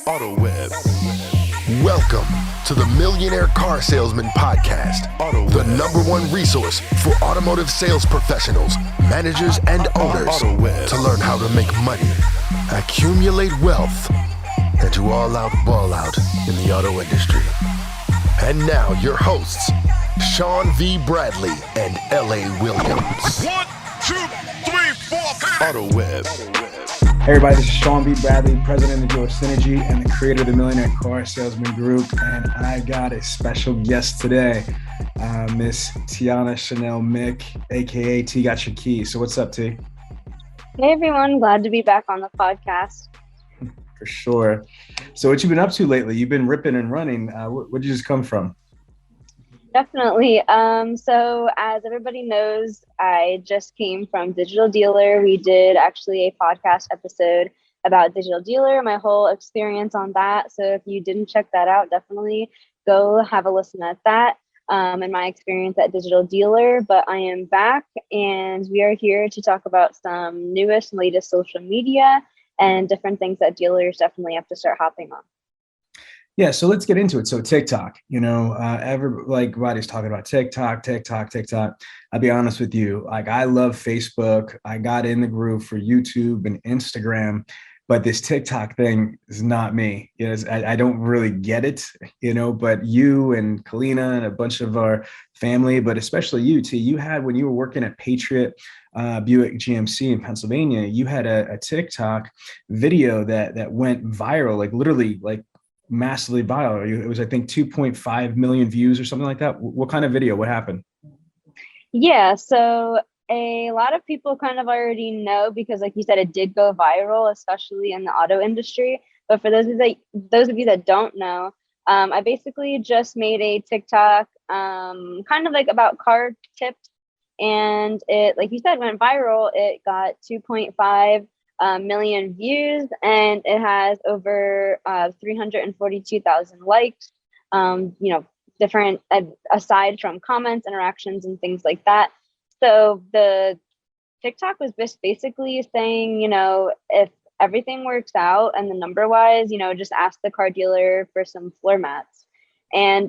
Autoweb. Welcome to the Millionaire Car Salesman Podcast, the #1 resource for automotive sales professionals, managers, and owners to learn how to make money, accumulate wealth, and to all out ball out in the auto industry. And now your hosts, Sean V. Bradley and L.A. Williams. 1, 2, 3, 4, Autoweb. Hey everybody, this is Sean V. Bradley, president of Dealer Synergy and the creator of the Millionaire Car Salesman Group. And I got a special guest today, Miss Tiana Chanel Mick, aka T Got Your Key. So what's up, T? Hey everyone, glad to be back on the podcast. For sure. So what you been up to lately? You've been ripping and running. Where'd you just come from? Definitely. So as everybody knows, I just came from Digital Dealer. We did actually a podcast episode about Digital Dealer, my whole experience on that. So if you didn't check that out, definitely go have a listen at that and my experience at Digital Dealer. But I am back and we are here to talk about some newest and latest social media and different things that dealers definitely have to start hopping on. Yeah, so let's get into it. So TikTok, everybody's talking about TikTok. I'll be honest with you, I love Facebook. I got in the group for YouTube and Instagram, but this TikTok thing is not me. I don't really get it, but you and Kalina and a bunch of our family, but especially you, T, you had, when you were working at Patriot Buick GMC in Pennsylvania, you had a TikTok video that went viral, literally massively viral. It was, I think, 2.5 million views or something like that. What kind of video? What happened? Yeah, so a lot of people kind of already know because, like you said, it did go viral, especially in the auto industry. But for those of you that don't know, I basically just made a TikTok kind of about car tips. And it, like you said, went viral. It got 2.5 million views, and it has over 342,000 likes. Different aside from comments, interactions, and things like that. So the TikTok was just basically saying, if everything works out and the number wise, just ask the car dealer for some floor mats. And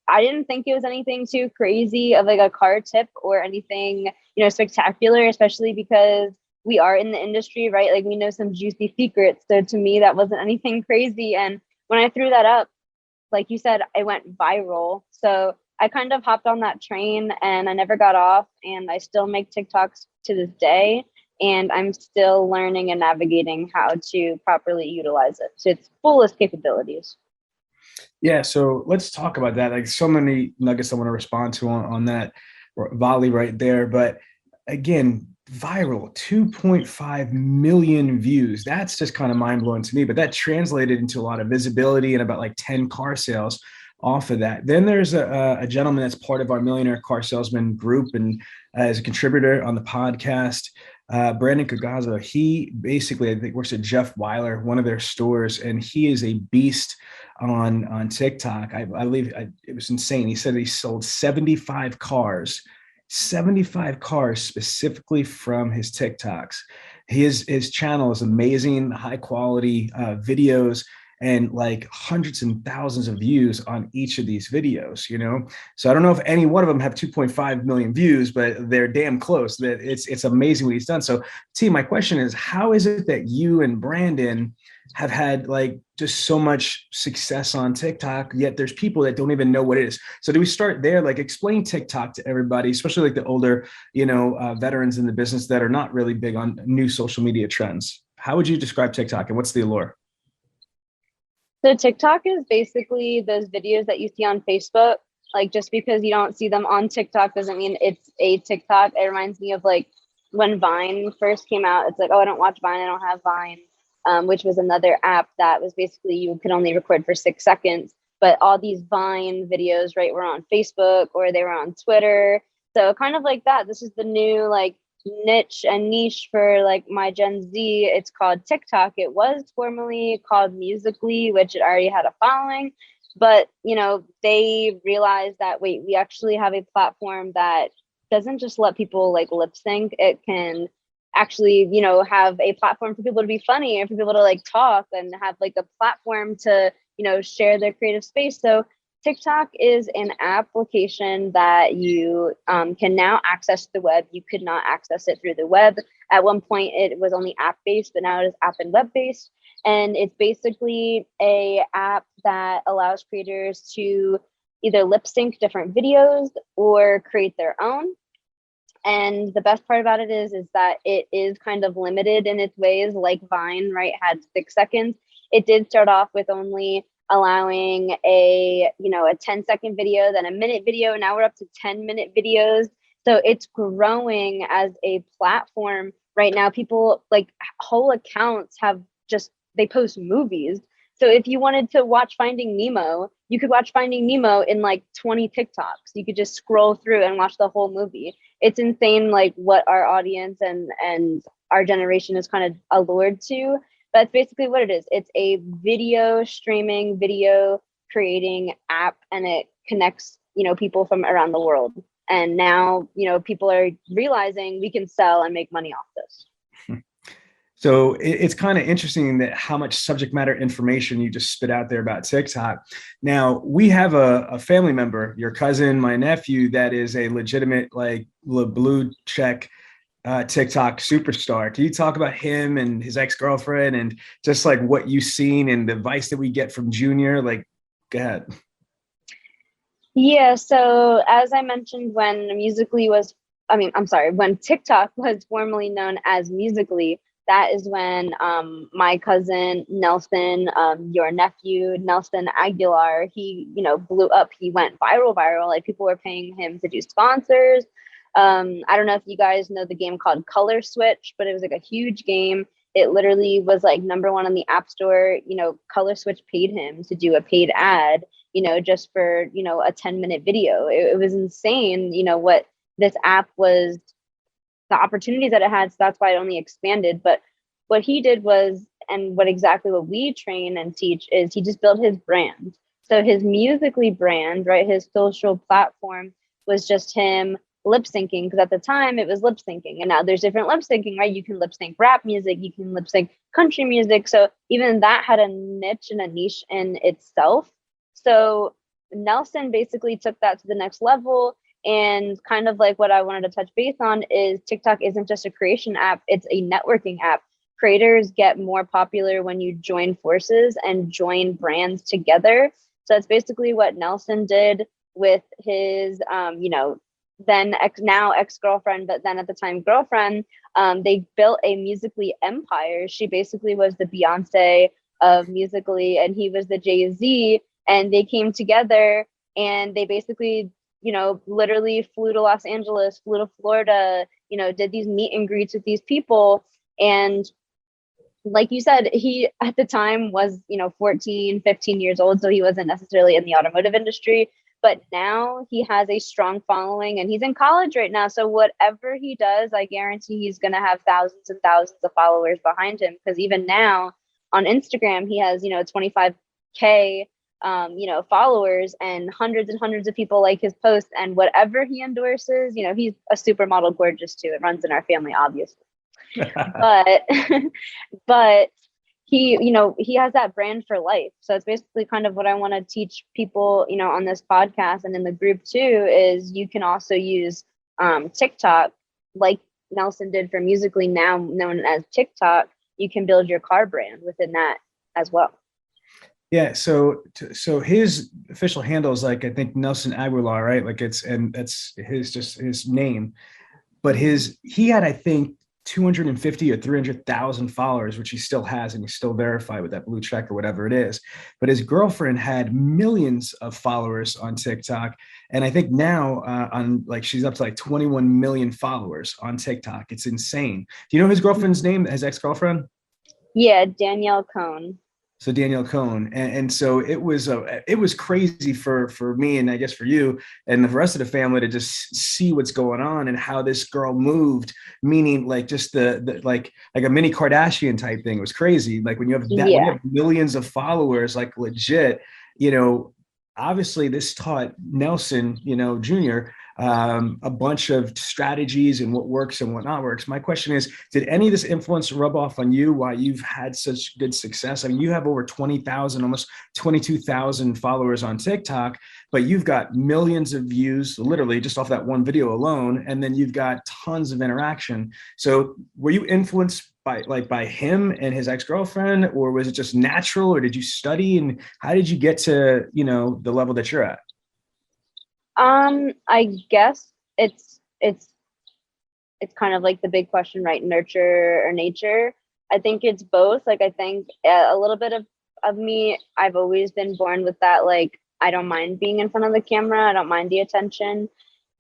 I didn't think it was anything too crazy of a car tip or anything, spectacular, especially because we are in the industry, right? We know some juicy secrets. So to me, that wasn't anything crazy. And when I threw that up, like you said, it went viral. So I kind of hopped on that train and I never got off, and I still make TikToks to this day. And I'm still learning and navigating how to properly utilize it to its fullest capabilities. Yeah, so let's talk about that. So many nuggets I want to respond to on that volley right there. But again, viral, 2.5 million views. That's just kind of mind blowing to me, but that translated into a lot of visibility and about 10 car sales off of that. Then there's a gentleman that's part of our Millionaire Car Salesman group and as a contributor on the podcast, Brandon Kagaza. He basically, I think, works at Jeff Weiler, one of their stores, and he is a beast on TikTok. I believe it was insane. He said he sold 75 cars specifically from his TikToks. His channel is amazing, high quality videos, and hundreds and thousands of views on each of these videos, So I don't know if any one of them have 2.5 million views, but they're damn close. That it's amazing what he's done. So T, my question is, how is it that you and Brandon have had just so much success on TikTok, yet there's people that don't even know what it is? So do we start there? Explain TikTok to everybody, especially the older, veterans in the business that are not really big on new social media trends. How would you describe TikTok and what's the allure? So TikTok is basically those videos that you see on Facebook. Just because you don't see them on TikTok doesn't mean it's a TikTok. It reminds me of when Vine first came out. It's oh, I don't watch Vine, I don't have Vine. Which was another app that was basically you could only record for 6 seconds. But all these Vine videos, right, were on Facebook or they were on Twitter. So kind of like that. This is the new niche for my Gen Z. It's called TikTok. It was formerly called Musical.ly, which it already had a following. But, they realized that, wait, we actually have a platform that doesn't just let people lip sync. It can actually, have a platform for people to be funny and for people to like talk and have like a platform to, share their creative space. So TikTok is an application that you can now access the web. You could not access it through the web. At one point, it was only app-based, but now it is app and web-based. And it's basically a app that allows creators to either lip sync different videos or create their own. And the best part about it is that it is kind of limited in its ways, like Vine, right, had 6 seconds. It did start off with only allowing a 10-second video, then a minute video. Now we're up to 10-minute videos. So it's growing as a platform. Right now, people like whole accounts they post movies. So if you wanted to watch Finding Nemo, you could watch Finding Nemo in like 20 TikToks. You could just scroll through and watch the whole movie. It's insane, like what our audience and our generation is kind of allured to. That's basically what it is. It's a video streaming, video creating app, and it connects, people from around the world. And now, people are realizing we can sell and make money off this. So it's kind of interesting that how much subject matter information you just spit out there about TikTok. Now, we have a family member, your cousin, my nephew, that is a legitimate like blue check TikTok superstar. Can you talk about him and his ex-girlfriend and just like what you've seen and the advice that we get from Junior? Like, go ahead. Yeah. So as I mentioned, when TikTok was formerly known as Musical.ly, that is when my cousin Nelson, your nephew Nelson Aguilar, he blew up. He went viral. Like people were paying him to do sponsors. I don't know if you guys know the game called Color Switch, but it was like a huge game. It literally was like #1 on the App Store. Color Switch paid him to do a paid ad, just for, a 10-minute video. It was insane, what this app was, the opportunities that it had. So that's why it only expanded. But what he did was, and what we train and teach is, he just built his brand. So his Musical.ly brand, right, his social platform was just him lip syncing, because at the time it was lip syncing, and now there's different lip syncing, right? You can lip sync rap music, you can lip sync country music. So even that had a niche and a niche in itself. So Nelson basically took that to the next level. And kind of like what I wanted to touch base on is TikTok isn't just a creation app, it's a networking app. Creators get more popular when you join forces and join brands together. So that's basically what Nelson did with his, then now ex-girlfriend, but then at the time girlfriend. They built a Musical.ly empire. She basically was the Beyonce of Musical.ly, and he was the Jay-Z, and they came together and they basically literally flew to Los Angeles, flew to Florida, did these meet and greets with these people. And like you said, he at the time was, 14, 15 years old. So he wasn't necessarily in the automotive industry, but now he has a strong following and he's in college right now. So whatever he does, I guarantee he's going to have thousands and thousands of followers behind him. Because even now on Instagram, he has, 25K followers and hundreds of people like his posts, and whatever he endorses, he's a supermodel gorgeous too. It runs in our family, obviously. but he has that brand for life. So it's basically kind of what I want to teach people, on this podcast and in the group too, is you can also use TikTok like Nelson did for Musical.ly, now known as TikTok. You can build your car brand within that as well. Yeah, so his official handle is like, I think Nelson Aguilar, right? Like that's his name, but he had, I think, 250 or 300,000 followers, which he still has, and he's still verified with that blue check or whatever it is. But his girlfriend had millions of followers on TikTok, and I think now she's up to like 21 million followers on TikTok. It's insane. Do you know his girlfriend's name? His ex-girlfriend? Yeah, Danielle Cohn. So Danielle Cohn, and so it was crazy for me, and I guess for you and the rest of the family, to just see what's going on and how this girl moved. Meaning, like just the like a mini Kardashian type thing. It was crazy. Like when you have when you have millions of followers, like legit. Obviously this taught Nelson, Junior, a bunch of strategies and what works and what not works. My question is, did any of this influence rub off on you while you've had such good success? I mean, you have over 20,000, almost 22,000 followers on TikTok, but you've got millions of views, literally just off that one video alone. And then you've got tons of interaction. So were you influenced by him and his ex-girlfriend, or was it just natural, or did you study, and how did you get to, the level that you're at? I guess it's kind of like the big question, right? Nurture or nature. I think it's both. Like, I think a little bit of me, I've always been born with that. Like, I don't mind being in front of the camera. I don't mind the attention.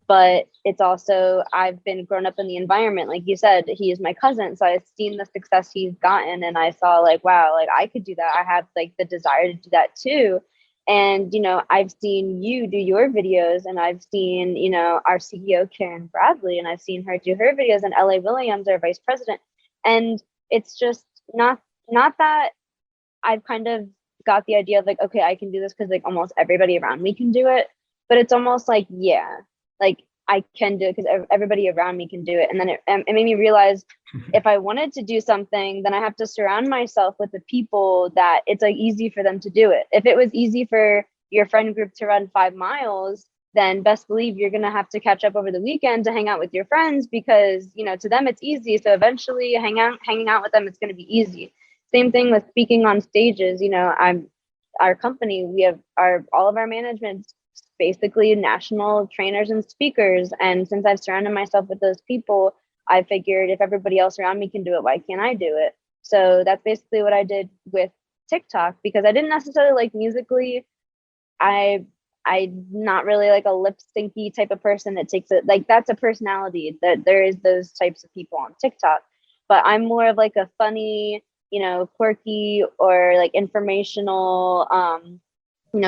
But it's also, I've been grown up in the environment. Like you said, he is my cousin. So I've seen the success he's gotten, and I saw like, wow, like I could do that. I have like the desire to do that too. And, I've seen you do your videos, and I've seen, our CEO, Karen Bradley, and I've seen her do her videos, and LA Williams, our vice president. And it's just not that I've kind of got the idea of like, okay, I can do this because like almost everybody around me can do it. But it's almost like, yeah, like I can do it because everybody around me can do it. And then it made me realize if I wanted to do something, then I have to surround myself with the people that it's like easy for them to do it. If it was easy for your friend group to run 5 miles, then best believe you're going to have to catch up over the weekend to hang out with your friends because, to them it's easy. So eventually hanging out with them, it's going to be easy. Same thing with speaking on stages. Our company, we have all of our management basically national trainers and speakers. And since I've surrounded myself with those people, I figured if everybody else around me can do it, why can't I do it? So that's basically what I did with TikTok, because I didn't necessarily like musically. I'm not really like a lip syncy type of person that takes it. Like that's a personality that there is those types of people on TikTok, but I'm more of like a funny, quirky or like informational,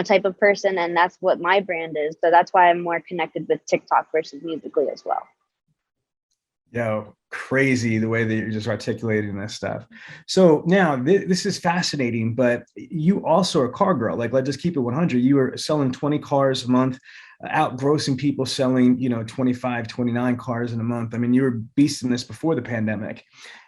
type of person. And that's what my brand is. So that's why I'm more connected with TikTok versus musically as well. Crazy the way that you're just articulating this stuff. So now this is fascinating, but you also are a car girl. Like, let's just keep it 100. You were selling 20 cars a month, out grossing people selling, 25, 29 cars in a month. I mean, you were beasting this before the pandemic.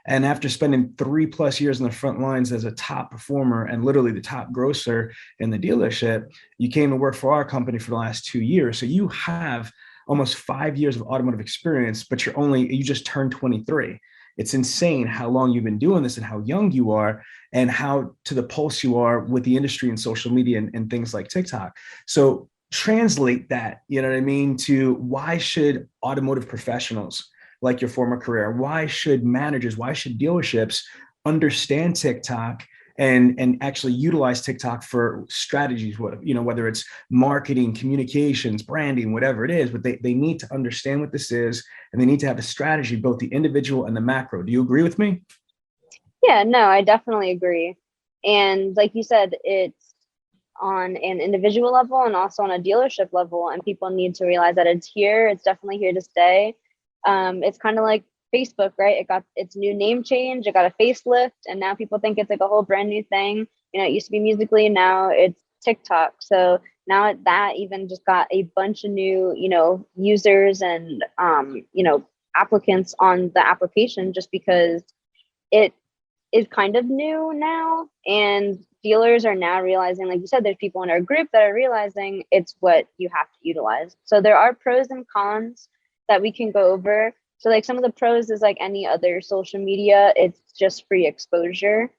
And after spending 3+ years on the front lines as a top performer and literally the top grosser in the dealership, you came to work for our company for the last 2 years. So you have almost 5 years of automotive experience, but you just turned 23. It's insane how long you've been doing this and how young you are and how to the pulse you are with the industry and social media and things like TikTok. So translate that, to why should automotive professionals like your former career, why should managers, why should dealerships understand TikTok and actually utilize TikTok for strategies, whether it's marketing, communications, branding, whatever it is, but they need to understand what this is, and they need to have a strategy, both the individual and the macro. Do you agree with me? Yeah, no, I definitely agree. And like you said, it's on an individual level and also on a dealership level, and people need to realize that it's here. It's definitely here to stay. It's kind of like Facebook, right? It got its new name change, it got a facelift, and now people think it's like a whole brand new thing. It used to be Musically, now it's TikTok. So now that even just got a bunch of new, users and applicants on the application, just because it is kind of new now. And dealers are now realizing, like you said, there's people in our group that are realizing it's what you have to utilize. So there are pros and cons that we can go over. So like some of the pros is like any other social media, it's just free exposure.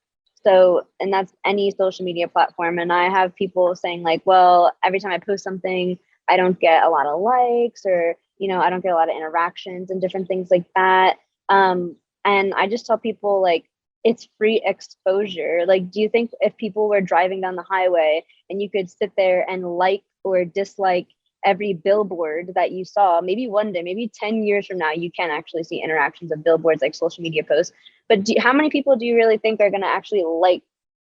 So, and that's any social media platform. And I have people saying like, well, every time I post something, I don't get a lot of likes, or, I don't get a lot of interactions and different things like that. And I just tell people like, it's free exposure. Like, do you think if people were driving down the highway and you could sit there and like or dislike every billboard that you saw, maybe one day, maybe 10 years from now, you can actually see interactions of billboards like social media posts. But how many people do you really think are going to actually like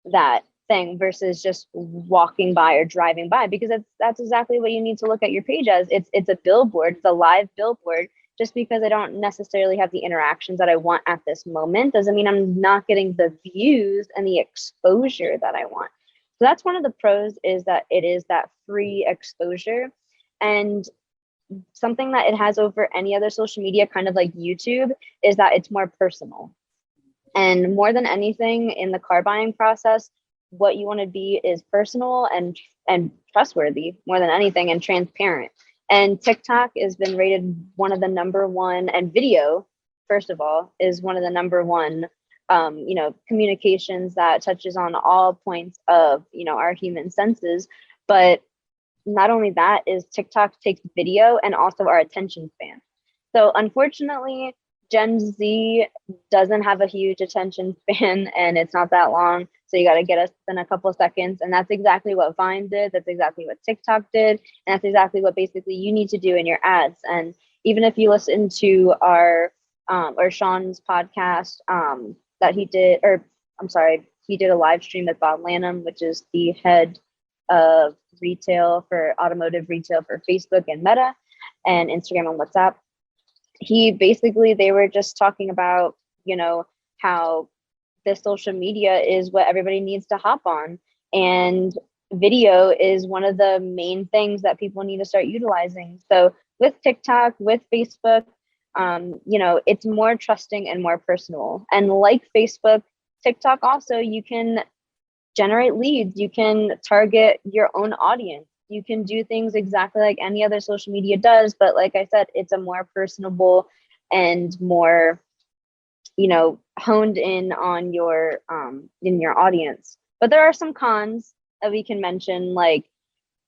that thing versus just walking by or driving by? Because that's exactly what you need to look at your page as. It's a billboard, it's a live billboard. Just because I don't necessarily have the interactions that I want at this moment doesn't mean I'm not getting the views and the exposure that I want. So that's one of the pros, is that it is that free exposure. And something that it has over any other social media, kind of like YouTube, is that it's more personal. And more than anything in the car buying process, what you want to be is personal and trustworthy more than anything, and transparent. And TikTok has been rated one of the number one, and video, first of all, is one of the number one communications that touches on all points of our human senses. But not only that, is TikTok takes video and also our attention span. So unfortunately, Gen Z doesn't have a huge attention span, and it's not that long. So you got to get us in a couple of seconds. And that's exactly what Vine did. That's exactly what TikTok did. And that's exactly what basically you need to do in your ads. And even if you listen to our or Sean's podcast that he did, he did a live stream with Bob Lanham, which is the head of retail for automotive retail for Facebook and Meta and Instagram and WhatsApp. They were just talking about, how this social media is what everybody needs to hop on. And video is one of the main things that people need to start utilizing. So with TikTok, with Facebook, it's more trusting and more personal. And like Facebook, TikTok also, you can generate leads, you can target your own audience. You can do things exactly like any other social media does, but like I said, it's a more personable and more, honed in on your audience. But there are some cons that we can mention, like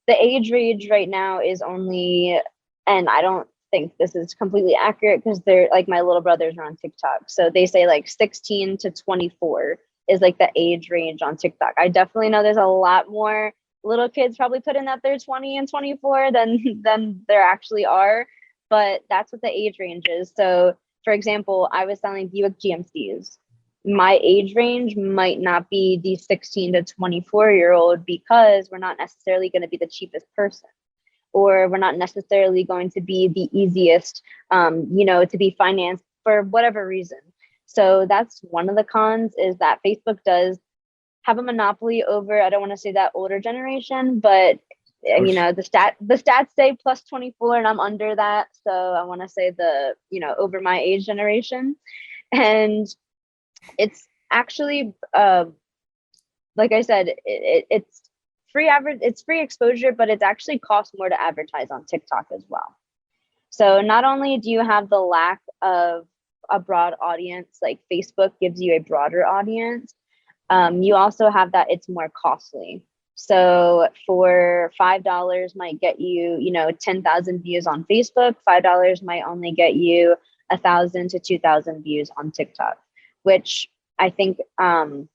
the age range right now is only, and I don't think this is completely accurate because they're like, my little brothers are on TikTok, so they say like 16 to 24 is like the age range on TikTok. I definitely know there's a lot more little kids probably put in that they're 20 and 24 than there actually are, but that's what the age range is. So for example, I was selling Buick GMCs. My age range might not be the 16 to 24-year-old because we're not necessarily going to be the cheapest person, or we're not necessarily going to be the easiest, to be financed for whatever reason. So that's one of the cons, is that Facebook does have a monopoly over, I don't want to say that older generation, but the stats say plus 24 and I'm under that. So I want to say over my age generation. And it's actually, like I said, it's it's free exposure, but it's actually costs more to advertise on TikTok as well. So not only do you have the lack of a broad audience, like Facebook gives you a broader audience, you also have that it's more costly. So for $5 might get you, 10,000 views on Facebook. $5 might only get you 1,000 to 2,000 views on TikTok, which I think, who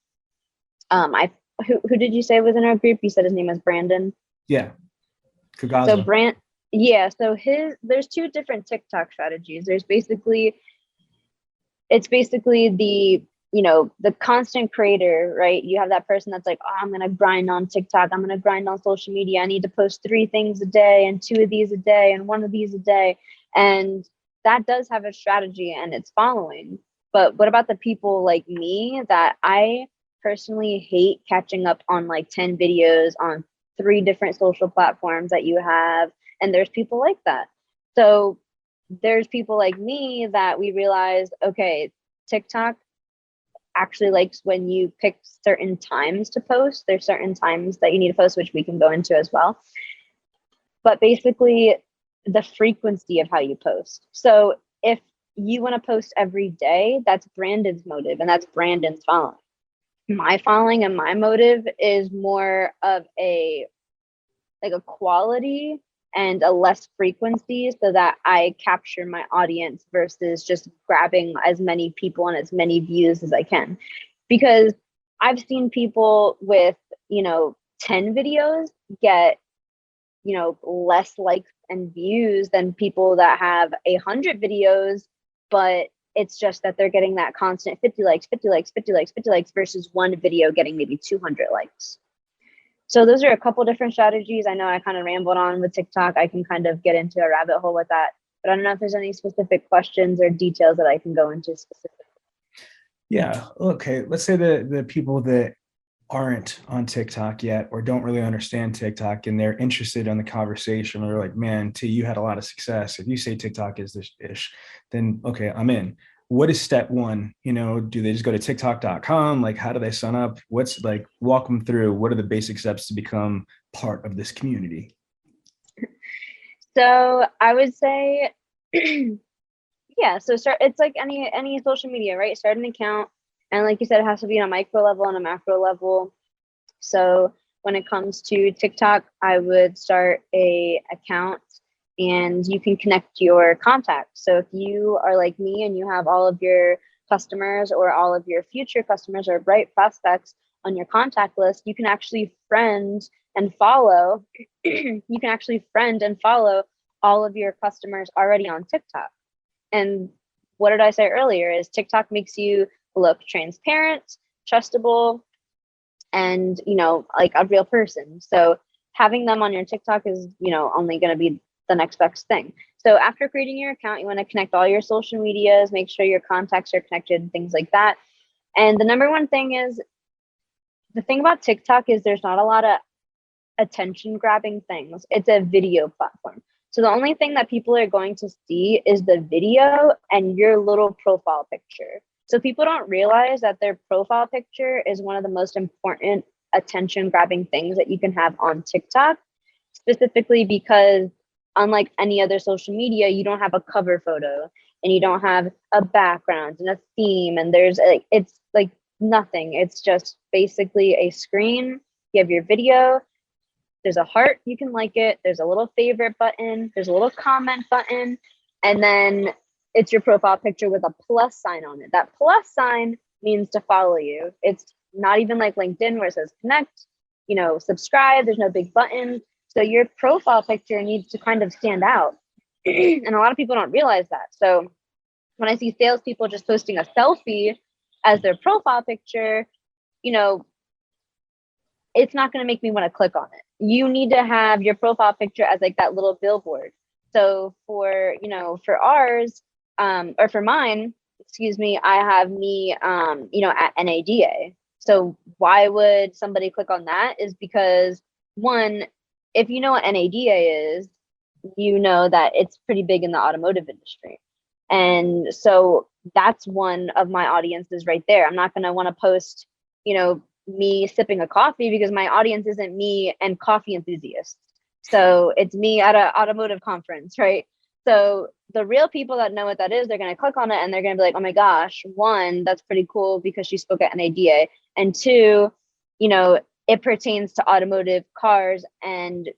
did you say was in our group? You said his name was Brandon. Yeah. Kagaza. So there's two different TikTok strategies. It's basically the constant creator, right? You have that person that's like, oh, I'm going to grind on TikTok. I'm going to grind on social media. I need to post 3 things a day and 2 of these a day and 1 of these a day. And that does have a strategy and it's following. But what about the people like me that I personally hate catching up on like 10 videos on 3 different social platforms that you have? And there's people like that. So there's people like me that we realized, okay, TikTok actually likes when you pick certain times to post. There's certain times that you need to post, which we can go into as well. But basically the frequency of how you post. So if you want to post every day, that's Brandon's motive and that's Brandon's following. My following and my motive is more of a quality and a less frequency, so that I capture my audience versus just grabbing as many people and as many views as I can. Because I've seen people with, 10 videos get, less likes and views than people that have 100 videos, but it's just that they're getting that constant 50 likes, 50 likes, 50 likes, 50 likes versus one video getting maybe 200 likes. So those are a couple different strategies. I know I kind of rambled on with TikTok. I can kind of get into a rabbit hole with that, but I don't know if there's any specific questions or details that I can go into specifically. Yeah. Okay. Let's say the people that aren't on TikTok yet or don't really understand TikTok and they're interested in the conversation, or they're like, man, T, you had a lot of success. If you say TikTok is this ish, then okay, I'm in. What is step one? Do they just go to TikTok.com? Like, how do they sign up? What's like, walk them through. What are the basic steps to become part of this community? So I would say, yeah, so it's like any social media, right? Start an account. And like you said, it has to be on a micro level and a macro level. So when it comes to TikTok, I would start a account and you can connect your contacts. So if you are like me and you have all of your customers or all of your future customers or bright prospects on your contact list, you can actually friend and follow. You can actually friend and follow all of your customers already on TikTok. And what did I say earlier is TikTok makes you look transparent, trustable, and like a real person. So having them on your TikTok is only going to be the next best thing. So after creating your account, you want to connect all your social medias, make sure your contacts are connected, things like that. And the number one thing is, the thing about TikTok is there's not a lot of attention grabbing things. It's a video platform. So the only thing that people are going to see is the video and your little profile picture. So people don't realize that their profile picture is one of the most important attention grabbing things that you can have on TikTok, specifically because unlike any other social media, you don't have a cover photo and you don't have a background and a theme, and it's like nothing. It's just basically a screen. You have your video. There's a heart, you can like it. There's a little favorite button. There's a little comment button. And then it's your profile picture with a plus sign on it. That plus sign means to follow you. It's not even like LinkedIn where it says connect, subscribe. There's no big button. So your profile picture needs to kind of stand out. And a lot of people don't realize that. So when I see salespeople just posting a selfie as their profile picture, it's not going to make me want to click on it. You need to have your profile picture as like that little billboard. So for ours, or for mine, excuse me, I have me, at NADA. So why would somebody click on that? Is because one, if you know what NADA is, you know that it's pretty big in the automotive industry. And so that's one of my audiences right there. I'm not going to want to post, me sipping a coffee because my audience isn't me and coffee enthusiasts. So it's me at an automotive conference, right? So the real people that know what that is, they're going to click on it and they're going to be like, oh my gosh, one, that's pretty cool because she spoke at NADA. And two, it pertains to automotive cars. And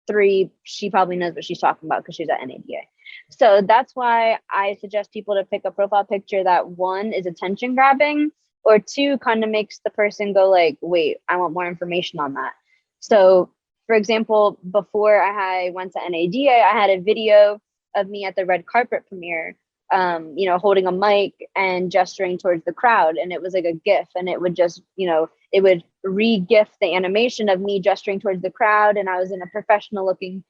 three, she probably knows what she's talking about because she's at NADA. So that's why I suggest people to pick a profile picture that one is attention grabbing, or two kind of makes the person go like, wait, I want more information on that. So for example, before I went to NADA, I had a video of me at the red carpet premiere, holding a mic and gesturing towards the crowd. And it was like a GIF, and it would just, it would re-GIF the animation of me gesturing towards the crowd. And I was in a professional looking,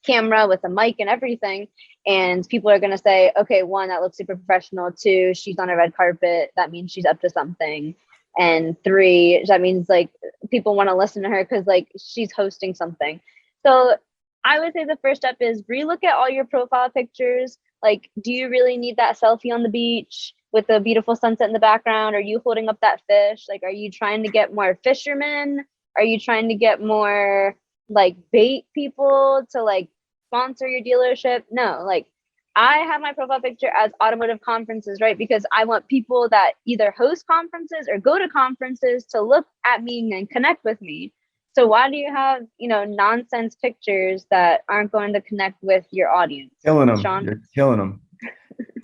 camera with a mic and everything. And people are going to say, okay, one, that looks super professional. Two, she's on a red carpet. That means she's up to something. And three, that means like people want to listen to her because like she's hosting something. So I would say the first step is relook at all your profile pictures. Like, do you really need that selfie on the beach with a beautiful sunset in the background? Are you holding up that fish? Like, are you trying to get more fishermen? Are you trying to get more like bait people to like sponsor your dealership? No, like I have my profile picture as automotive conferences, right? Because I want people that either host conferences or go to conferences to look at me and connect with me. So why do you have, nonsense pictures that aren't going to connect with your audience? Killing them. Sean? You're killing them.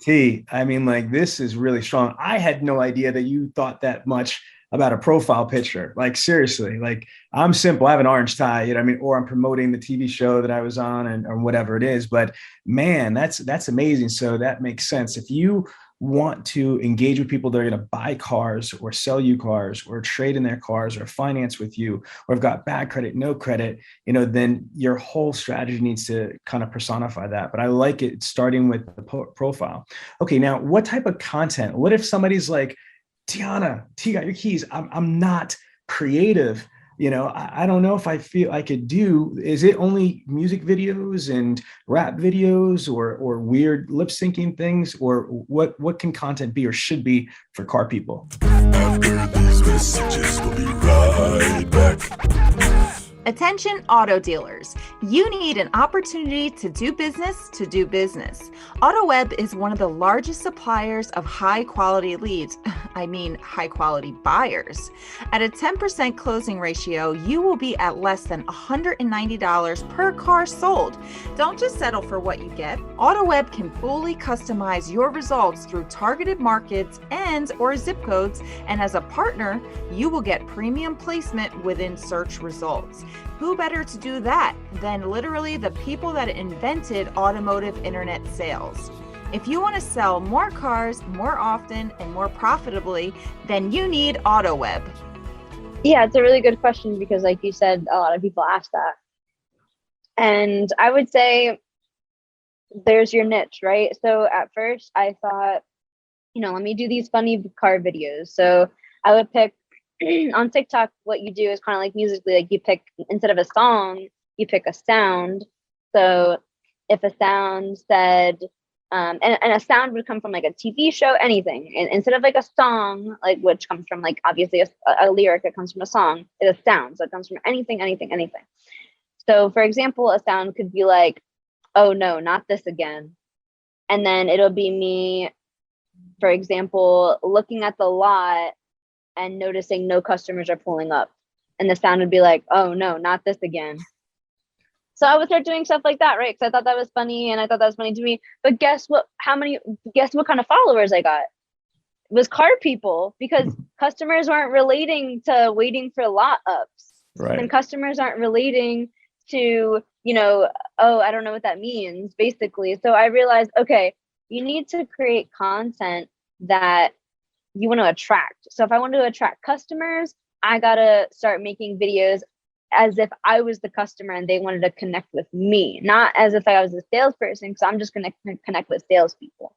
T, I mean, like, this is really strong. I had no idea that you thought that much about a profile picture. Like, seriously, like, I'm simple. I have an orange tie, or I'm promoting the TV show that I was on or whatever it is. But man, that's amazing. So that makes sense. If you want to engage with people that are going to buy cars or sell you cars or trade in their cars or finance with you, or have got bad credit, no credit, then your whole strategy needs to kind of personify that. But I like it starting with the profile. Okay, now what type of content? What if somebody's like, Tiana, T got your keys. I'm not creative. I don't know if I feel I could do. Is it only music videos and rap videos or weird lip syncing things, or what can content be or should be for car people? After these messages, we'll be right back. Attention auto dealers, you need an opportunity to do business. AutoWeb is one of the largest suppliers of high quality leads, high quality buyers. At a 10% closing ratio, you will be at less than $190 per car sold. Don't just settle for what you get. AutoWeb can fully customize your results through targeted markets and or zip codes, and as a partner, you will get premium placement within search results. Who better to do that than literally the people that invented automotive internet sales? If you want to sell more cars more often and more profitably, then you need AutoWeb. Yeah, it's a really good question because like you said, a lot of people ask that. And I would say there's your niche, right? So at first I thought, let me do these funny car videos. So I would pick on TikTok, what you do is kind of like musically, like you pick, instead of a song, you pick a sound. So if a sound said, and a sound would come from like a TV show, anything. And instead of like a song, like which comes from like obviously a lyric that comes from a song, it's a sound. So it comes from anything. So for example, a sound could be like, oh no, not this again. And then it'll be me, for example, looking at the lot and noticing no customers are pulling up, and the sound would be like, oh no, not this again. So I would start doing stuff like that, right? Because I thought that was funny, and I thought that was funny to me. But guess what kind of followers I got? It was car people, because customers weren't relating to waiting for lot ups, Right. and customers aren't relating to, oh, I don't know what that means, basically. So I realized, okay, you need to create content that you want to attract. So if I want to attract customers, I gotta start making videos as if I was the customer and they wanted to connect with me, not as if I was a salesperson, because I'm just gonna connect with salespeople.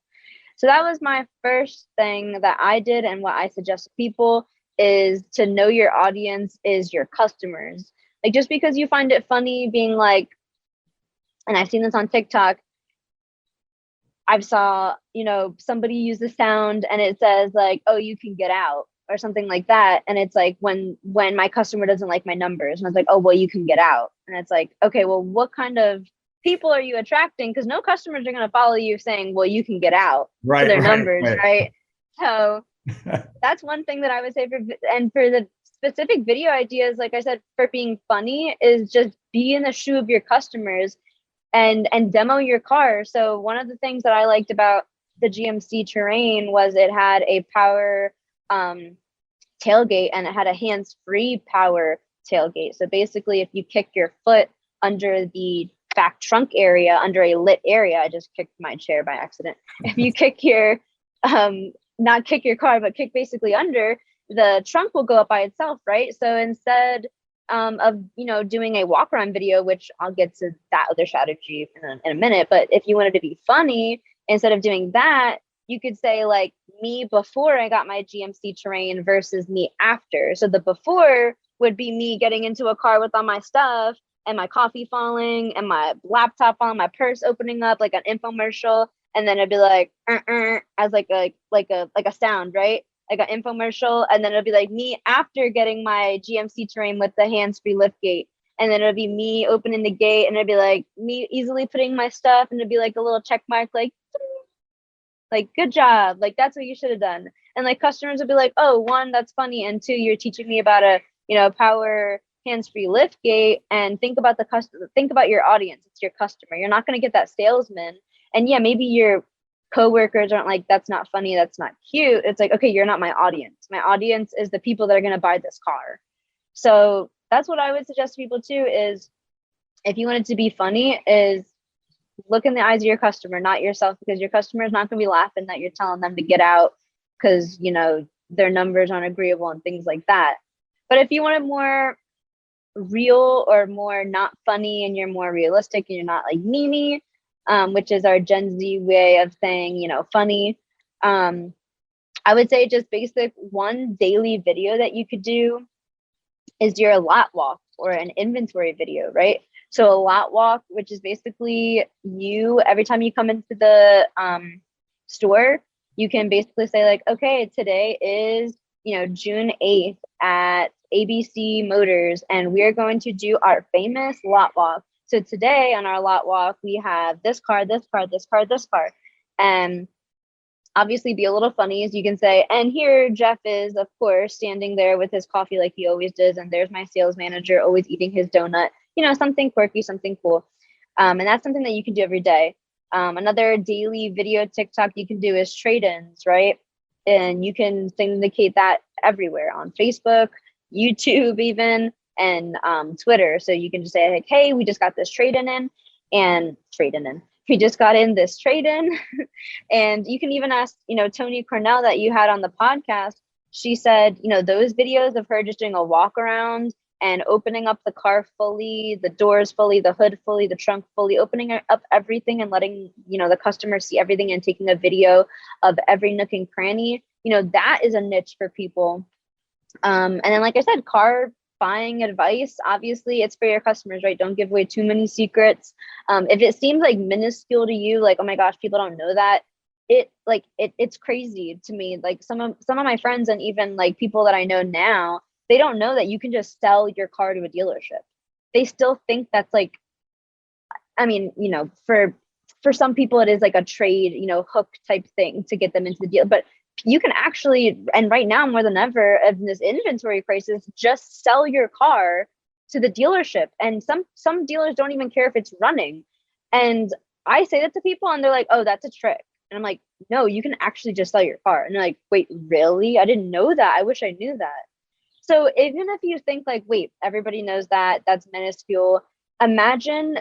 So that was my first thing that I did, and what I suggest to people is to know your audience is your customers. Like, just because you find it funny being like, and I've seen this on TikTok, I saw, somebody use the sound and it says like, oh, you can get out, or something like that. And it's like, when my customer doesn't like my numbers, and I was like, oh, well, you can get out. And it's like, okay, well, what kind of people are you attracting? Because no customers are going to follow you saying, well, you can get out, Right, to their right, numbers, right? So that's one thing that I would say for the specific video ideas, like I said, for being funny, is just be in the shoe of your customers and demo your car. So one of the things that I liked about the GMC Terrain was it had a power tailgate, and it had a hands-free power tailgate. So basically, if you kick your foot under the back trunk area, under a lit area, I just kicked my chair by accident. If you kick your, not kick your car, but kick basically under, the trunk will go up by itself, right? So instead of doing a walk around video, which I'll get to that other strategy in a minute, but if you wanted to be funny, instead of doing that, you could say like me before I got my GMC Terrain versus me after. So the before would be me getting into a car with all my stuff and my coffee falling and my laptop on, my purse opening up like an infomercial, and then it'd be like as like a sound, right? Like an infomercial, and then it'll be like me after getting my GMC Terrain with the hands-free lift gate, and then it'll be me opening the gate, and it'll be like me easily putting my stuff, and it'll be like a little check mark, like good job, like that's what you should have done. And like customers will be like, oh, one, that's funny, and two, you're teaching me about a power hands-free lift gate. And think about the customer, think about your audience. It's your customer. You're not going to get that salesman. And yeah, maybe your coworkers aren't like, that's not funny, that's not cute. It's like, okay, you're not my audience. My audience is the people that are going to buy this car. So that's what I would suggest to people too, is if you want it to be funny, is look in the eyes of your customer, not yourself, because your customer is not going to be laughing that you're telling them to get out because their numbers aren't agreeable and things like that. But if you want it more real or more not funny, and you're more realistic and you're not like memey, which is our Gen Z way of saying, funny, I would say just basic one daily video that you could do is your lot walk or an inventory video, right? So a lot walk, which is basically you, every time you come into the store, you can basically say like, okay, today is, June 8th at ABC Motors, and we're going to do our famous lot walk. So today on our lot walk, we have this car, this car, this car, this car. And obviously be a little funny as you can say, and here Jeff is, of course, standing there with his coffee like he always does. And there's my sales manager always eating his donut, something quirky, something cool. And that's something that you can do every day. Another daily video TikTok you can do is trade-ins, right? And you can syndicate that everywhere on Facebook, YouTube even, and Twitter. So you can just say, like, hey, we just got this trade-in and trade-in in. We just got in this trade-in. And you can even ask, Tony Cornell that you had on the podcast. She said, those videos of her just doing a walk around and opening up the car fully, the doors fully, the hood fully, the trunk fully, opening up everything and letting, the customer see everything and taking a video of every nook and cranny, that is a niche for people. And then, like I said, car buying advice, obviously it's for your customers, right? Don't give away too many secrets. If it seems like minuscule to you, like, oh my gosh, people don't know that, it's crazy to me. Like some of my friends and even like people that I know now, they don't know that you can just sell your car to a dealership. They still think that's like, I mean, for some people it is like a trade, hook type thing to get them into the deal. But you can actually, and right now more than ever in this inventory crisis, just sell your car to the dealership. And some dealers don't even care if it's running. And I say that to people and they're like, oh, that's a trick. And I'm like, no, you can actually just sell your car. And they're like, wait, really? I didn't know that. I wish I knew that. So even if you think like, wait, everybody knows that, that's minuscule. Imagine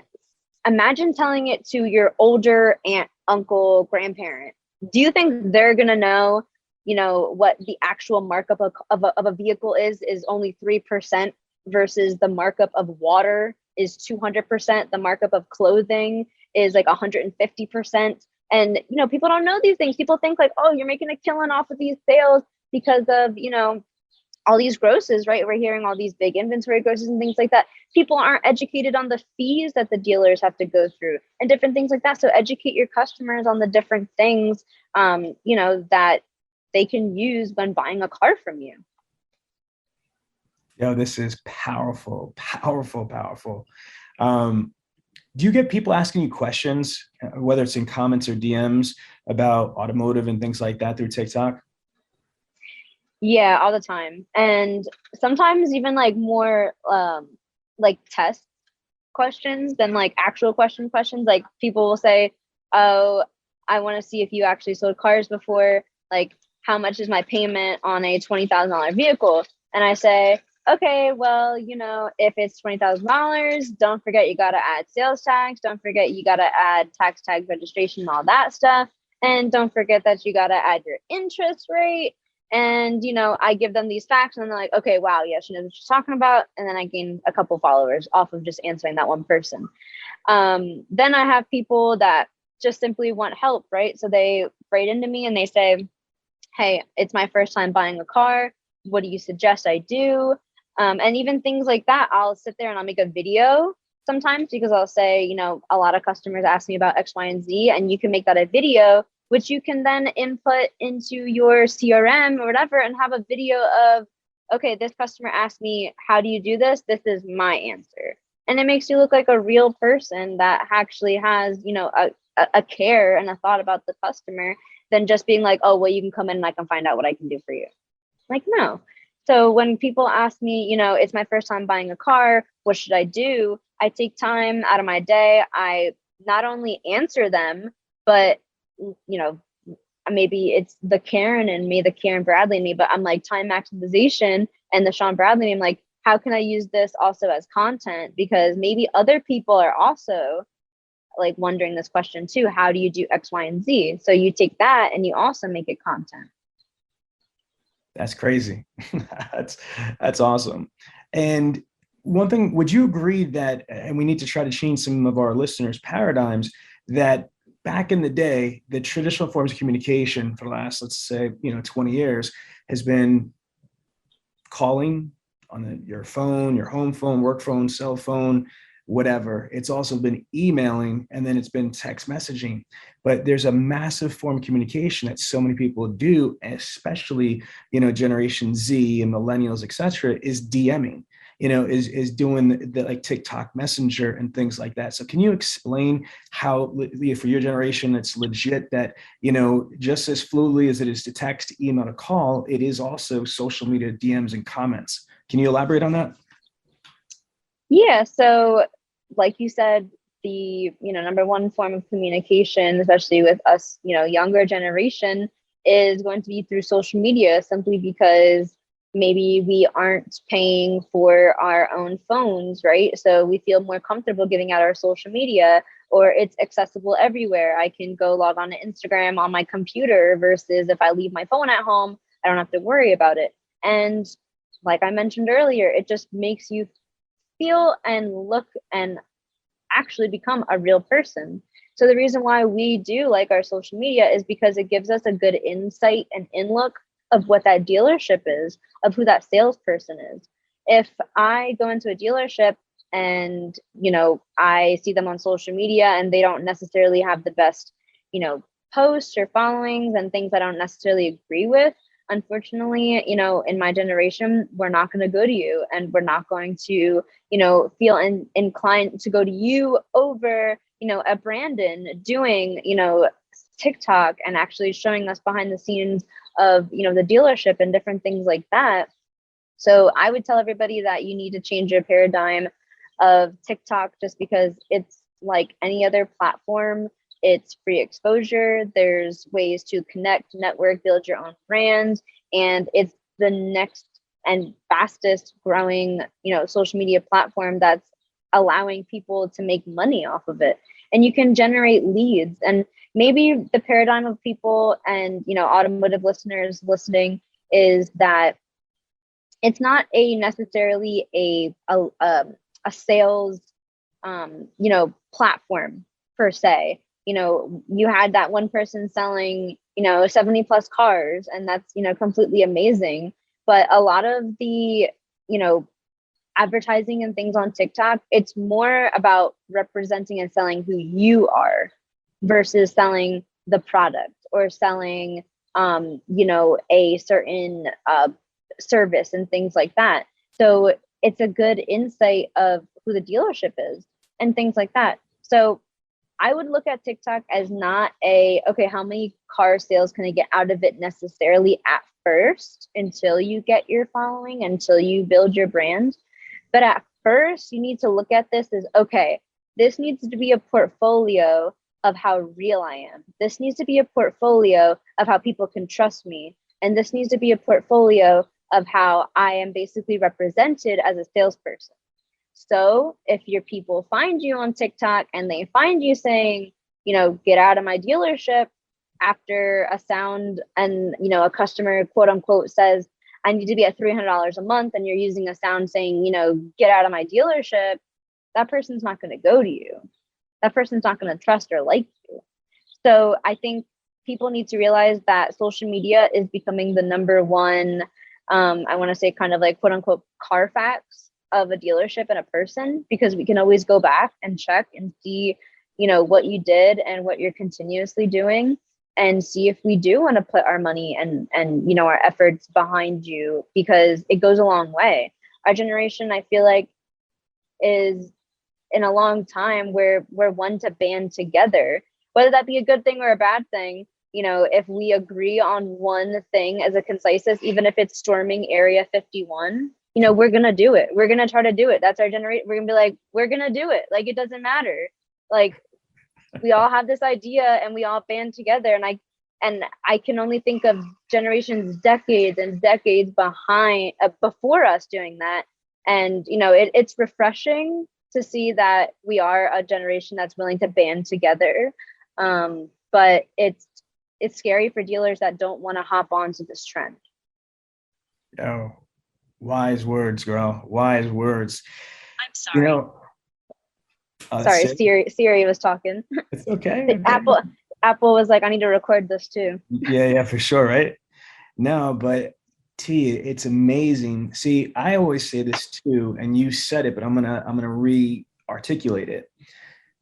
telling it to your older aunt, uncle, grandparent. Do you think they're going to know, what the actual markup of a vehicle is only 3% versus the markup of water is 200%. The markup of clothing is like 150%. And, people don't know these things. People think like, oh, you're making a killing off of these sales because of, all these grosses, right? We're hearing all these big inventory grosses and things like that. People aren't educated on the fees that the dealers have to go through and different things like that. So educate your customers on the different things, that they can use when buying a car from you. Yo, this is powerful, powerful, powerful. Do you get people asking you questions, whether it's in comments or DMs, about automotive and things like that through TikTok? Yeah, all the time. And sometimes even like more like test questions than like actual questions. Like people will say, oh, I want to see if you actually sold cars before. Like, how much is my payment on a $20,000 vehicle? And I say, okay, well, if it's $20,000, don't forget you got to add sales tax. Don't forget you got to add tax tag registration and all that stuff. And don't forget that you got to add your interest rate. And, I give them these facts and they're like, okay, wow, yeah, she knows what she's talking about. And then I gain a couple followers off of just answering that one person. Then I have people that just simply want help, right? So they write into me and they say, hey, it's my first time buying a car. What do you suggest I do? And even things like that, I'll sit there and I'll make a video sometimes because I'll say, a lot of customers ask me about X, Y, and Z, and you can make that a video, which you can then input into your CRM or whatever and have a video of, okay, this customer asked me, how do you do this? This is my answer. And it makes you look like a real person that actually has, a care and a thought about the customer than just being like, oh, well, you can come in and I can find out what I can do for you. Like, no. So when people ask me, it's my first time buying a car, what should I do? I take time out of my day. I not only answer them, but maybe it's the Karen in me, the Karen Bradley in me, but I'm like time maximization and the Sean Bradley. I'm like, how can I use this also as content? Because maybe other people are also like wondering this question too. How do you do X, Y, and Z? So you take that and you also make it content. That's crazy. That's awesome. And one thing, would you agree that, and we need to try to change some of our listeners' paradigms, that back in the day, the traditional forms of communication for the last, let's say, 20 years has been calling on your phone, your home phone, work phone, cell phone, whatever. It's also been emailing, and then it's been text messaging. But there's a massive form of communication that so many people do, especially, Generation Z and millennials, et cetera, is DMing, is doing the like TikTok Messenger and things like that. So can you explain how, for your generation, it's legit that, just as fluidly as it is to text, email, to call, it is also social media DMs and comments. Can you elaborate on that? Yeah. So like you said, the, number one form of communication, especially with us, younger generation, is going to be through social media, simply because maybe we aren't paying for our own phones, right? So we feel more comfortable giving out our social media, or it's accessible everywhere. I can go log on to Instagram on my computer versus if I leave my phone at home, I don't have to worry about it. And like I mentioned earlier, it just makes you feel and look and actually become a real person. So the reason why we do like our social media is because it gives us a good insight and in-look of what that dealership is, of who that salesperson is. If I go into a dealership and, I see them on social media and they don't necessarily have the best, posts or followings and things I don't necessarily agree with, unfortunately, in my generation, we're not going to go to you, and we're not going to, feel inclined to go to you over, a Brandon doing, TikTok and actually showing us behind the scenes of, the dealership and different things like that. So I would tell everybody that you need to change your paradigm of TikTok, just because it's like any other platform. It's free exposure. There's ways to connect, network, build your own brand. And it's the next and fastest growing, social media platform that's allowing people to make money off of it. And you can generate leads. And maybe the paradigm of people and, automotive listeners listening is that it's not necessarily a sales, platform per se. You had that one person selling, 70 plus cars, and that's, completely amazing. But a lot of the, advertising and things on TikTok, it's more about representing and selling who you are versus selling the product or selling, a certain service and things like that. So it's a good insight of who the dealership is and things like that. So I would look at TikTok as not okay, how many car sales can I get out of it necessarily at first, until you get your following, until you build your brand. But at first, you need to look at this as, okay, this needs to be a portfolio of how real I am. This needs to be a portfolio of how people can trust me. And this needs to be a portfolio of how I am basically represented as a salesperson. So if your people find you on TikTok and they find you saying, get out of my dealership after a sound and, a customer, quote unquote, says, I need to be at $300 a month, and you're using a sound saying, get out of my dealership, that person's not going to go to you. That person's not going to trust or like you. So I think people need to realize that social media is becoming the number one, I want to say kind of like quote unquote Carfax of a dealership and a person, because we can always go back and check and see, what you did and what you're continuously doing, and see if we do want to put our money and our efforts behind you, because it goes a long way. Our generation, I feel like, is in a long time where we're one to band together, whether that be a good thing or a bad thing. If we agree on one thing as a concisus, even if it's storming Area 51, we're going to do it. We're going to try to do it. That's our generation. We're going to be like, we're going to do it. Like, it doesn't matter. Like, we all have this idea and we all band together. And I can only think of generations, decades and decades behind, before us doing that. And, it's refreshing to see that we are a generation that's willing to band together. But it's scary for dealers that don't want to hop onto this trend. Oh, wise words, girl. Wise words. I'm sorry. Sorry, Siri was talking. It's okay. Apple was like, I need to record this too. Yeah, for sure, right? No, but T, it's amazing. See, I always say this too, and you said it, but I'm gonna re-articulate it.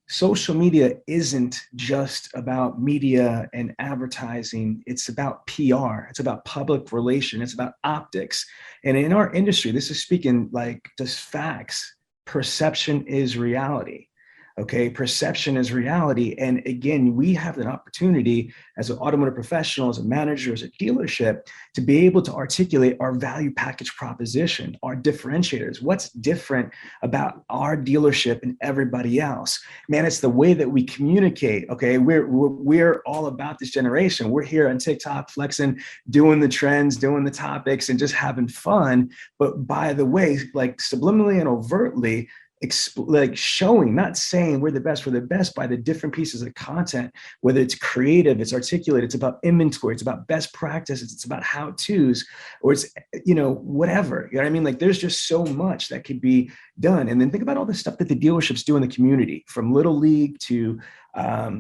Social media isn't just about media and advertising. It's about PR. It's about public relation. It's about optics. And in our industry, this is speaking like just facts. Perception is reality. Okay, perception is reality. And again, we have an opportunity as an automotive professional, as a manager, as a dealership, to be able to articulate our value package proposition, our differentiators. What's different about our dealership and everybody else? Man, it's the way that we communicate. Okay, we're all about this generation. We're here on TikTok flexing, doing the trends, doing the topics, and just having fun. But by the way, like subliminally and overtly, like showing, not saying we're the best by the different pieces of content, whether it's creative, it's articulate, it's about inventory, it's about best practices, it's about how-tos, or it's, whatever, you know what I mean? Like there's just so much that could be done. And then think about all the stuff that the dealerships do in the community, from Little League to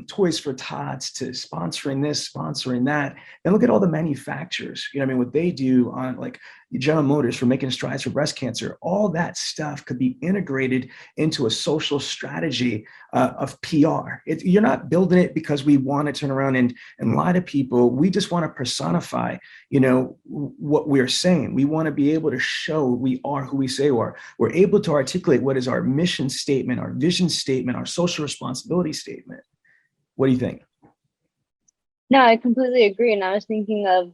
Toys for Tots to sponsoring this, sponsoring that. And look at all the manufacturers, what they do on like General Motors for making strides for breast cancer. All that stuff could be integrated into a social strategy of PR. You're not building it because we want to turn around and lie to people. We just want to personify, what we're saying. We want to be able to show we are who we say we are. We're able to articulate what is our mission statement, our vision statement, our social responsibility statement. What do you think? No, I completely agree. And I was thinking of,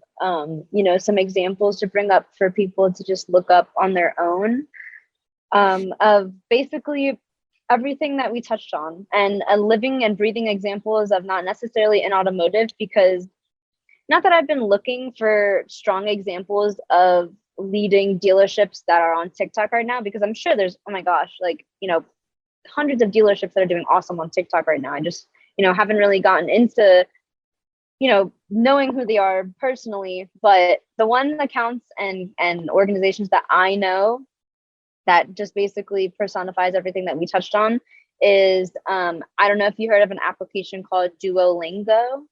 some examples to bring up for people to just look up on their own, of basically everything that we touched on, and a living and breathing examples of not necessarily in automotive, because not that I've been looking for strong examples of leading dealerships that are on TikTok right now, because I'm sure there's, oh my gosh, hundreds of dealerships that are doing awesome on TikTok right now. I just, haven't really gotten into, knowing who they are personally, but the one accounts and organizations that I know that just basically personifies everything that we touched on is, I don't know if you heard of an application called Duolingo,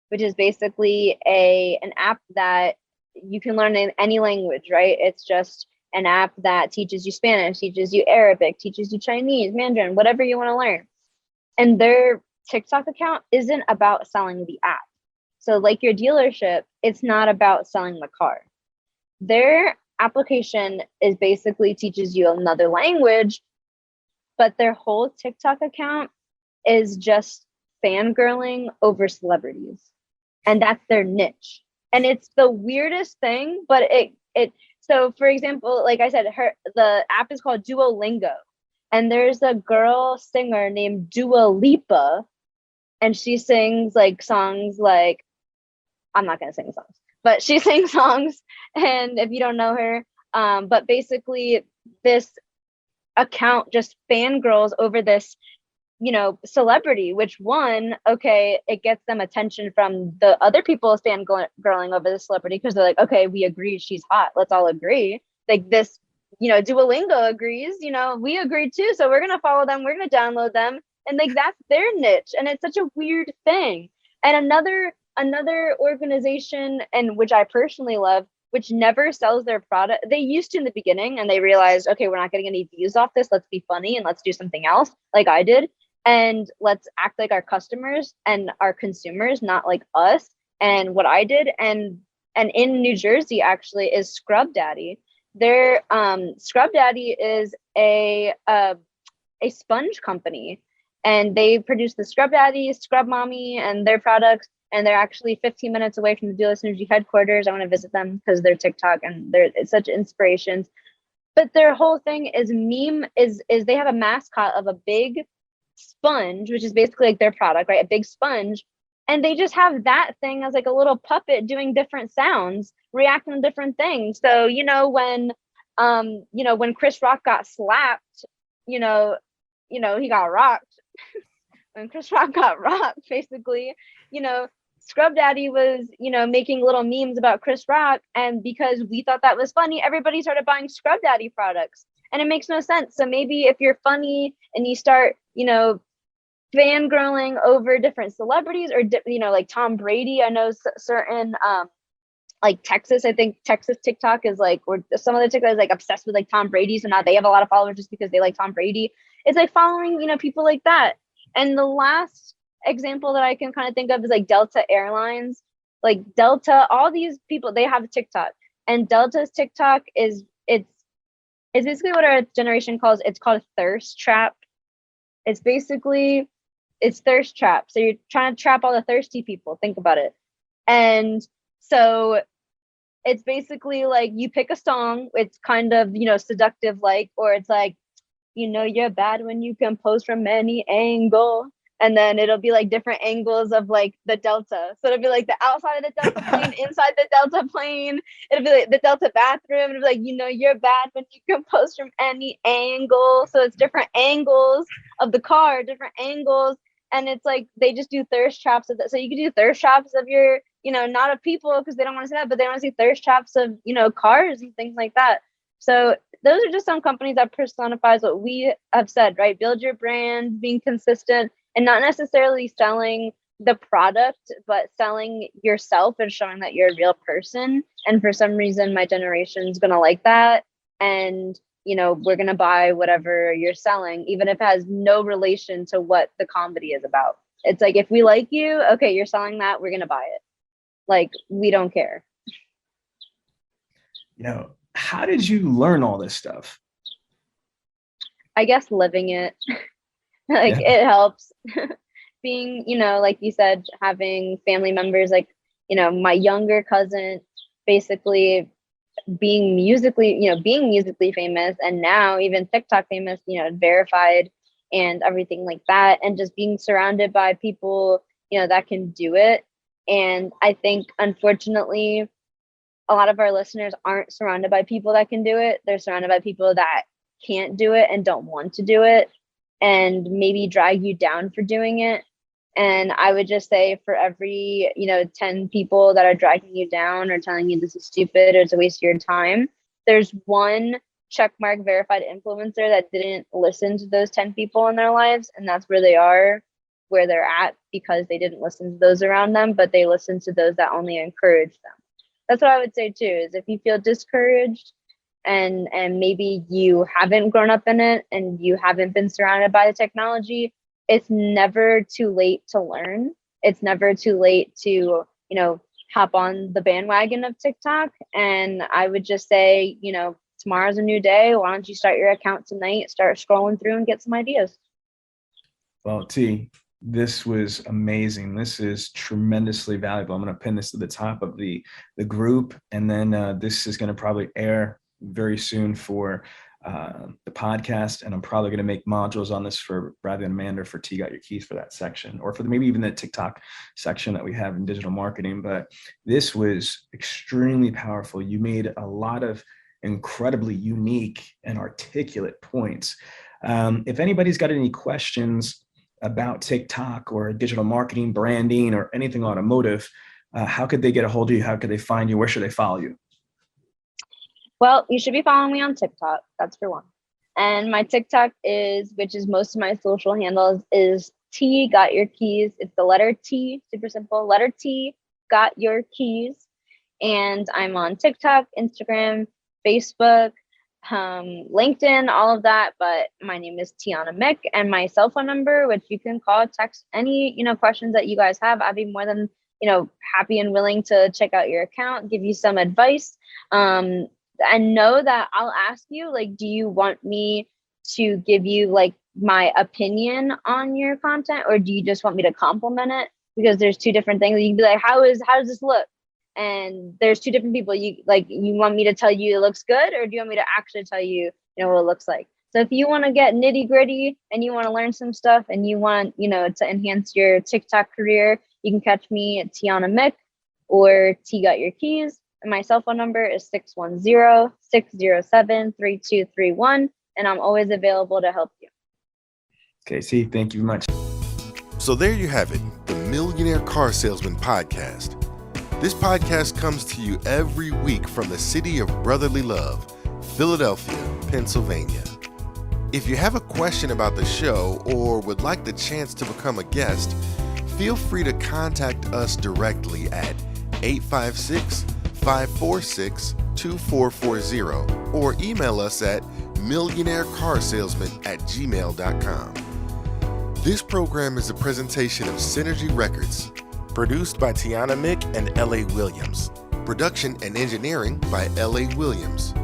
which is basically an app that you can learn in any language, right? It's just an app that teaches you Spanish, teaches you Arabic, teaches you Chinese, Mandarin, whatever you want to learn. And their TikTok account isn't about selling the app. So like your dealership, it's not about selling the car. Their application is basically teaches you another language, but their whole TikTok account is just fangirling over celebrities. And that's their niche. And it's the weirdest thing, but so for example, like I said, the app is called Duolingo, and there's a girl singer named Dua Lipa, and she sings like songs like, I'm not gonna sing songs, but she sings songs. And if you don't know her, but basically this account just fangirls over this, celebrity, which it gets them attention from the other people fangirling over the celebrity, because they're like, okay, we agree she's hot. Let's all agree. Like this, Duolingo agrees, we agreed too. So we're going to follow them. We're going to download them. And like, that's their niche. And it's such a weird thing. And another organization, and which I personally love, which never sells their product. They used to in the beginning, and they realized, okay, we're not getting any views off this. Let's be funny and let's do something else, like I did. And let's act like our customers and our consumers, not like us. And what I did, and in New Jersey actually, is Scrub Daddy. Their Scrub Daddy is a sponge company, and they produce the Scrub Daddy, Scrub Mommy, and their products. And they're actually 15 minutes away from the Dealer Synergy headquarters. I want to visit them because they're TikTok and they're such inspirations. But their whole thing is they have a mascot of a big sponge, which is basically like their product, right? A big sponge. And they just have that thing as like a little puppet doing different sounds, reacting to different things. So, when Chris Rock got slapped, he got rocked. When Chris Rock got rocked, basically, Scrub Daddy was, making little memes about Chris Rock. And because we thought that was funny, everybody started buying Scrub Daddy products. And it makes no sense. So maybe if you're funny and you start fangirling over different celebrities or, like Tom Brady. I know certain, like Texas, I think Texas TikTok is like, or some of the TikTok is like obsessed with like Tom Brady. So now they have a lot of followers just because they like Tom Brady. It's like following, people like that. And the last example that I can kind of think of is like Delta Airlines. Like Delta, all these people, they have a TikTok, and Delta's TikTok it's basically what our generation calls, it's called thirst trap. It's thirst trap. So you're trying to trap all the thirsty people. Think about it. And so it's basically like you pick a song, it's kind of, seductive, like, or it's like, you're bad when you can pose from any angle. And then it'll be like different angles of like the Delta. So it'll be like the outside of the Delta plane, inside the Delta plane. It'll be like the Delta bathroom. It'll be like, you're bad when you can pose from any angle. So it's different angles of the car, different angles. And it's like, they just do thirst traps of that. So you can do thirst traps of your, not of people because they don't want to see that, but they want to see thirst traps of, cars and things like that. So those are just some companies that personifies what we have said, right? Build your brand, being consistent, and not necessarily selling the product, but selling yourself and showing that you're a real person. And for some reason, my generation's going to like that. And, we're going to buy whatever you're selling, even if it has no relation to what the comedy is about. It's like, if we like you, okay, you're selling that, we're going to buy it. Like, we don't care. How did you learn all this stuff? I guess living it. It helps. Being, like you said, having family members, like, my younger cousin basically being musically famous, and now even TikTok famous, verified and everything like that, and just being surrounded by people, that can do it. And I think, unfortunately, a lot of our listeners aren't surrounded by people that can do it. They're surrounded by people that can't do it and don't want to do it, and maybe drag you down for doing it. And I would just say, for every, 10 people that are dragging you down or telling you this is stupid or it's a waste of your time, there's one checkmark verified influencer that didn't listen to those 10 people in their lives. And that's where they are, where they're at, because they didn't listen to those around them, but they listened to those that only encouraged them. That's what I would say too, is if you feel discouraged and maybe you haven't grown up in it and you haven't been surrounded by the technology, it's never too late to learn. It's never too late to, hop on the bandwagon of TikTok. And I would just say, tomorrow's a new day. Why don't you start your account tonight, start scrolling through and get some ideas. Well, T, this was amazing. This is tremendously valuable. I'm going to pin this to the top of the group. And then this is going to probably air very soon for the podcast, and I'm probably going to make modules on this for Bradley and Amanda for T Got Your Keys for that section, or for maybe even the TikTok section that we have in digital marketing. But this was extremely powerful. You made a lot of incredibly unique and articulate points. If anybody's got any questions about TikTok or digital marketing, branding, or anything automotive, how could they get a hold of you? How could they find you? Where should they follow you? Well, you should be following me on TikTok. That's for one. And my TikTok which is most of my social handles, is T Got Your Keys. It's the letter T, super simple. Letter T Got Your Keys. And I'm on TikTok, Instagram, Facebook, LinkedIn, all of that. But my name is Tiana Mick, and my cell phone number, which you can call, text, any, questions that you guys have. I'd be more than, happy and willing to check out your account, give you some advice. And know that I'll ask you, like, do you want me to give you like my opinion on your content, or do you just want me to compliment it? Because there's two different things. You can be like, how does this look? And there's two different people. You want me to tell you it looks good, or do you want me to actually tell you, what it looks like? So if you want to get nitty gritty and you want to learn some stuff and you want, to enhance your TikTok career, you can catch me at Tiana Mick or T Got Your Keys. And my cell phone number is 610-607-3231. And I'm always available to help you. Okay, see, thank you very much. So there you have it, the Millionaire Car Salesman podcast. This podcast comes to you every week from the city of brotherly love, Philadelphia, Pennsylvania. If you have a question about the show or would like the chance to become a guest, feel free to contact us directly at 856-546-2440 or email us at millionairecarsalesman@gmail.com. This program is a presentation of Synergy Records, produced by Tiana Mick and L.A. Williams. Production and engineering by L.A. Williams.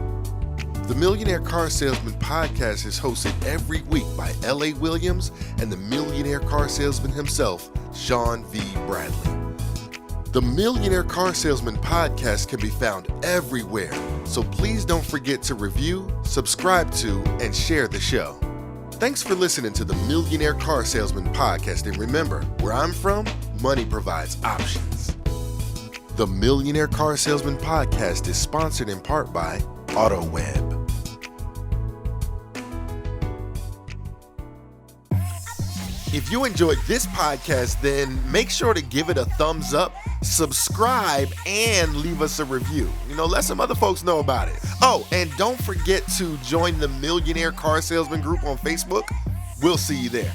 The Millionaire Car Salesman podcast is hosted every week by L.A. Williams and the millionaire car salesman himself, Sean V. Bradley. The Millionaire Car Salesman podcast can be found everywhere, so please don't forget to review, subscribe to, and share the show. Thanks for listening to the Millionaire Car Salesman podcast, and remember, where I'm from, money provides options. The Millionaire Car Salesman podcast is sponsored in part by Autoweb. If you enjoyed this podcast, then make sure to give it a thumbs up, subscribe, and leave us a review. Let some other folks know about it. Oh, and don't forget to join the Millionaire Car Salesman group on Facebook. We'll see you there.